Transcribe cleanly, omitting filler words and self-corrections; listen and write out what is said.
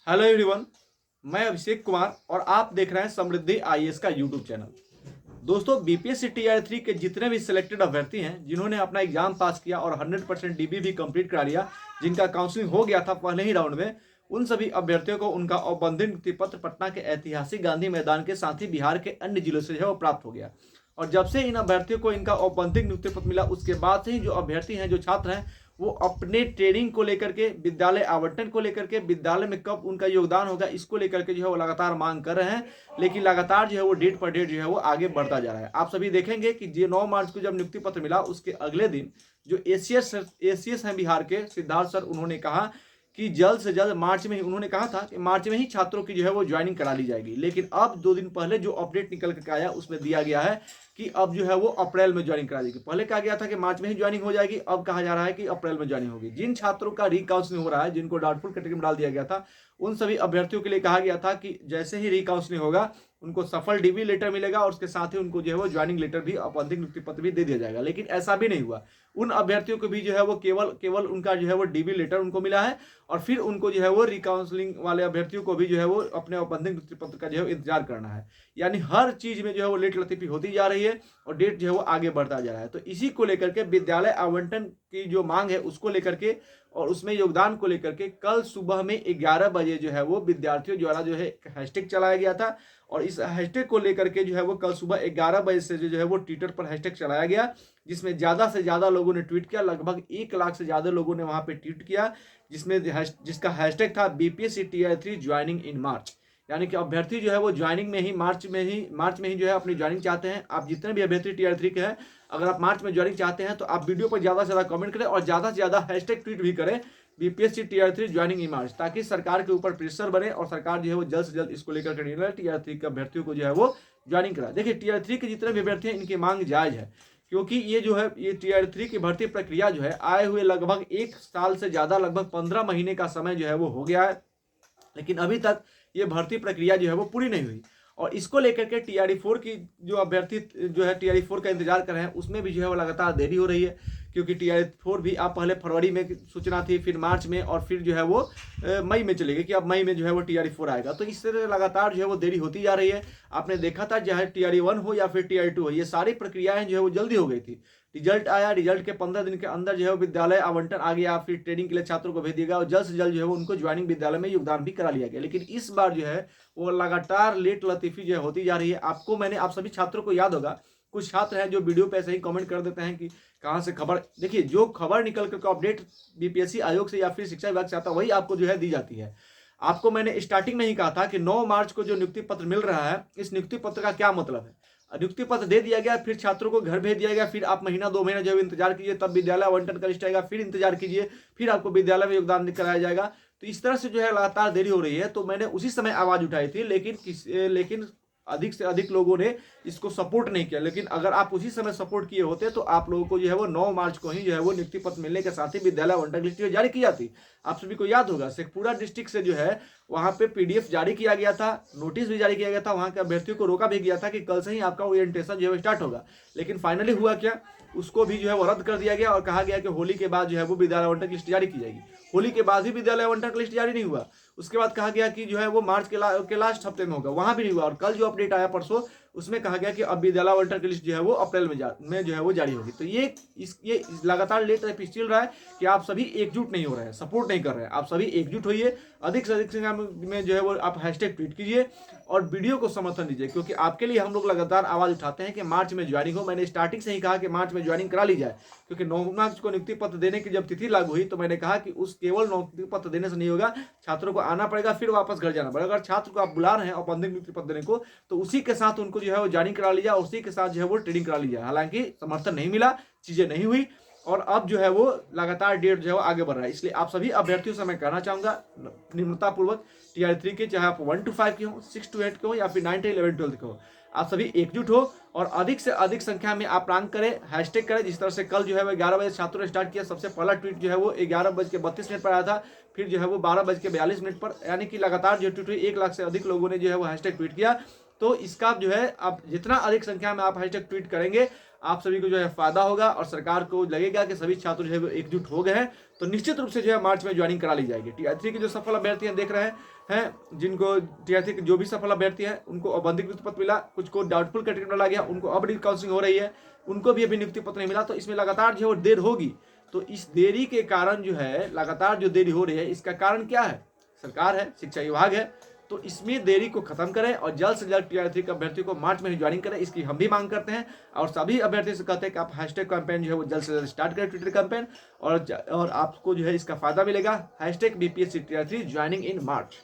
Hello everyone, मैं अभिषेक कुमार और आप देख रहे हैं समृद्धि आईएएस का यूट्यूब चैनल। दोस्तों, बीपीएससी टीआर 3 के जितने भी सिलेक्टेड अभ्यर्थी हैं जिन्होंने अपना एग्जाम पास किया और 100% डीबी भी कंप्लीट करा लिया, जिनका काउंसलिंग हो गया था पहले ही राउंड में, उन सभी अभ्यर्थियों को उनका औपबंधिक नियुक्ति पत्र पटना के ऐतिहासिक गांधी मैदान के साथ ही बिहार के अन्य जिलों से जो है वो प्राप्त हो गया। और जब से इन अभ्यर्थियों को इनका औपबंधिक नियुक्ति पत्र मिला, उसके बाद से ही जो अभ्यर्थी हैं, जो छात्र हैं, वो अपने ट्रेनिंग को लेकर के, विद्यालय आवंटन को लेकर के, विद्यालय में कब उनका योगदान होगा, इसको लेकर के जो है वो लगातार मांग कर रहे हैं। लेकिन लगातार जो है वो डेट पर डेट जो है वो आगे बढ़ता जा रहा है। आप सभी देखेंगे कि 9 मार्च को जब नियुक्ति पत्र मिला, उसके अगले दिन जो एसीएस हैं बिहार के, सिद्धार्थ सर, उन्होंने कहा कि जल्द से जल्द मार्च में ही, उन्होंने कहा था कि मार्च में ही छात्रों की जो है वो ज्वाइनिंग करा ली जाएगी। लेकिन अब 2 दिन पहले जो अपडेट निकल कर आया, उसमें दिया गया है कि अब जो है वो अप्रैल में ज्वाइनिंग करा जाएगी। पहले कहा गया था कि मार्च में ही ज्वाइनिंग हो जाएगी, अब कहा जा रहा है कि अप्रैल में ज्वाइनिंग होगी। जिन छात्रों का रिकाउंसलिंग हो रहा है, जिनको डाउटफुल कैटेगरी में डाल दिया गया था, उन सभी अभ्यर्थियों के लिए कहा गया था कि जैसे ही रिकाउंसलिंग होगा, उनको सफल डीबी लेटर मिलेगा और उसके साथ ही उनको जो है वो ज्वाइनिंग लेटर भी, औपबंधिक नियुक्ति पत्र भी दे दिया जाएगा। लेकिन ऐसा भी नहीं हुआ। उन अभ्यर्थियों को भी जो है वो केवल उनका जो है वो डीबी लेटर उनको मिला है और फिर उनको जो है वो रिकाउंसलिंग वाले अभ्यर्थियों को भी जो है वो अपने औपबंधिक नियुक्ति पत्र का जो है इंतजार करना है। यानी हर चीज में जो है वो लेट लतीफी होती जा रही है और डेट जो है वो आगे बढ़ता जा रहा है। तो इसी को लेकर के विद्यालय आवंटन की जो मांग है, उसको लेकर के और उसमें योगदान को लेकर के कल सुबह में 11 बजे जो है वो विद्यार्थियों द्वारा जो है हैशटैग चलाया गया था। और इस हैशटैग को लेकर के जो है वो कल सुबह 11 बजे से जो है वो ट्विटर पर हैशटैग चलाया गया, जिसमें ज़्यादा से ज़्यादा लोगों ने ट्वीट किया। लगभग 1 लाख से ज़्यादा लोगों ने वहाँ पे ट्वीट किया, जिसका हैशटैग था बीपीएससी टीआर 3 ज्वाइनिंग इन मार्च। यानी कि अभ्यर्थी जो है वो ज्वाइनिंग में ही मार्च में ही जो है अपनी ज्वाइनिंग चाहते हैं। आप जितने भी अभ्यर्थी टीआर 3 के हैं, अगर आप मार्च में ज्वाइनिंग चाहते हैं तो आप वीडियो पर ज़्यादा से ज़्यादा कमेंट करें और ज़्यादा से ज़्यादा हैशटैग ट्वीट भी करें बीपीएससी टीआर 3 ज्वाइनिंग इन मार्च, ताकि सरकार के ऊपर प्रेशर बने और सरकार जो है वो जल्द से जल्द इसको लेकर निर्णय टीआर 3 के अभ्यर्थियों को जो है वो ज्वाइनिंग कराए। देखिए, टीआर 3 के जितने भी अभ्यर्थी हैं, इनकी मांग जायज है, क्योंकि ये जो है ये टीआर 3 की भर्ती प्रक्रिया जो है, आए हुए लगभग 1 साल से ज़्यादा, लगभग 15 महीने का समय जो है वो हो गया है, लेकिन अभी तक ये भर्ती प्रक्रिया जो है वो पूरी नहीं हुई। और इसको लेकर के टीआरई 4 की जो अभ्यर्थी जो है टीआरई 4 का इंतजार कर रहे हैं, उसमें भी जो है वो लगातार देरी हो रही है, क्योंकि टीआरई 4 भी आप पहले फरवरी में सूचना थी, फिर मार्च में, और फिर जो है वो मई में चली गई कि अब मई में जो है वो टीआरई 4 आएगा। तो इस तरह लगातार जो है वो देरी होती जा रही है। आपने देखा था, चाहे टीआरई 1 हो या फिर टीआरई 2 हो, ये सारी प्रक्रियाएं जो है वो जल्दी हो गई थी। रिजल्ट आया, रिजल्ट के 15 दिन के अंदर जो है विद्यालय आवंटन आ गया, फिर ट्रेनिंग के लिए छात्रों को भेज दिया गया और जल्द से जल्द जो है उनको ज्वाइनिंग विद्यालय में योगदान भी करा लिया गया। लेकिन इस बार जो है वो लगातार लेट लतीफी जो है होती जा रही है। आप सभी छात्रों को याद होगा, कुछ छात्र हैं जो वीडियो पे ऐसे ही कमेंट कर देते हैं कि कहाँ से खबर। देखिए, जो खबर निकल कर अपडेट बीपीएससी आयोग से या फिर शिक्षा विभाग से आता है, वही आपको जो है दी जाती है। आपको मैंने स्टार्टिंग में ही कहा था कि 9 मार्च को जो नियुक्ति पत्र मिल रहा है, इस नियुक्ति पत्र का क्या मतलब है। नियुक्ति पत्र दे दिया गया, फिर छात्रों को घर भेज दिया गया, फिर आप महीना 2 महीना जो है इंतजार कीजिए, तब विद्यालय आवंटन का लिस्ट आएगा, फिर इंतजार कीजिए, फिर आपको विद्यालय में योगदान कराया जाएगा। तो इस तरह से जो है लगातार देरी हो रही है। तो मैंने उसी समय आवाज उठाई थी, लेकिन अधिक से अधिक लोगों ने इसको सपोर्ट नहीं किया। लेकिन अगर आप उसी समय सपोर्ट किए होते तो आप लोगों को जो है वो 9 मार्च को ही जो है वो नियुक्ति पत्र मिलने के साथ ही विद्यालय आवंटन लिस्ट जारी की जाती। आप सभी को याद होगा, शेखपुरा डिस्ट्रिक्ट से जो है वहाँ पे पीडीएफ जारी किया गया था, नोटिस भी जारी किया गया था, वहाँ के अभ्यर्थियों को रोका भी गया था कि कल से ही आपका ओरिएंटेशन जो है स्टार्ट होगा। लेकिन फाइनली हुआ क्या, उसको भी जो है वो रद्द कर दिया गया और कहा गया कि होली के बाद जो है वो विद्यालय आवंटन लिस्ट जारी की जाएगी। होली के बाद ही विद्यालय आवंटन लिस्ट जारी नहीं हुआ। उसके बाद कहा गया कि जो है वो मार्च के लास्ट हफ्ते में होगा, वहां भी नहीं हुआ। और कल जो अपडेट आया परसों, उसमें कहा गया कि अब विद्यालय आवंटन की लिस्ट जो है वो अप्रैल में जो है वो जारी होगी। तो ये लगातार लेट चल रहा है कि आप सभी एकजुट नहीं हो रहे हैं, सपोर्ट नहीं कर रहे हैं। आप सभी एकजुट होइए, अधिक से अधिक संख्या में जो है वो आप हैशटैग ट्वीट कीजिए और वीडियो को समर्थन दीजिए, क्योंकि आपके लिए हम लोग लगातार आवाज उठाते हैं कि मार्च में ज्वाइनिंग हो। मैंने स्टार्टिंग से ही कहा कि मार्च में ज्वाइनिंग करा ली जाए, क्योंकि 9 मार्च को नियुक्ति पत्र देने की जब तिथि लागू हुई तो मैंने कहा कि उस केवल नियुक्ति पत्र देने से नहीं होगा, छात्रों को आना पड़ेगा, फिर वापस घर जाना पड़ेगा। अगर छात्र को आप बुला रहे हैं औपबंधिक नियुक्ति पत्र देने को, तो उसी के साथ उनको जो है वो ज्वाइनिंग करा लीजिए और उसी के साथ जो है वो ट्रेनिंग करा लीजिए। हालांकि समर्थन नहीं मिला, चीजें नहीं हुई और अब जो है वो लगातार डेट जो है वो आगे बढ़ रहा है। इसलिए आप सभी अभ्यर्थियों से मैं कहना चाहूंगा, निम्रतापूर्वक टीआर 3 के, चाहे आप 1 to 5 के हो, 6 to 8 के हो या फिर 9 to 11 12 के हो, आप सभी एकजुट हो और अधिक से अधिक संख्या में आप रैंक करें, हैशटैग करें। जिस तरह से कल जो है वो 11 बजे छात्रों ने स्टार्ट किया, सबसे पहला ट्वीट जो है वो 11:32 पर आया था, फिर जो है वो 12:42 पर, यानी कि लगातार जो ट्वीट हुई 1 लाख से अधिक लोगों ने जो है वो हैशटैग ट्वीट किया। तो इसका जो है आप जितना अधिक संख्या में आप हैशटैग ट्वीट करेंगे, आप सभी को जो है फायदा होगा और सरकार को लगेगा कि सभी छात्र जो है वो एकजुट हो गए हैं, तो निश्चित रूप से जो है मार्च में ज्वाइनिंग करा ली जाएगी। टीआर 3 के जो सफल अभ्यर्थी हैं देख रहे हैं, जिनको टीआर 3 के जो भी सफल अभ्यर्थी हैं उनको अवैधिक नियुक्ति पत्र मिला, कुछ को डाउटफुल कैटेगरी में डाला गया, उनको अब काउंसलिंग हो रही है, उनको भी अभी नियुक्ति पत्र नहीं मिला। तो इसमें लगातार जो है वो देर होगी। तो इस देरी के कारण जो है लगातार जो देरी हो रही है, इसका कारण क्या है? सरकार है, शिक्षा विभाग है। तो इसमें देरी को खत्म करें और जल्द से जल्द टीआर 3 के अभ्यर्थी को मार्च में ही ज्वाइनिंग करें, इसकी हम भी मांग करते हैं। और सभी अभ्यर्थी से कहते हैं कि आप हैशटैग कैंपेन जो है वो जल्द से जल्द स्टार्ट करें, ट्विटर कैंपेन, और आपको जो है इसका फायदा मिलेगा। Hashtag BPSC TR3 joining in March.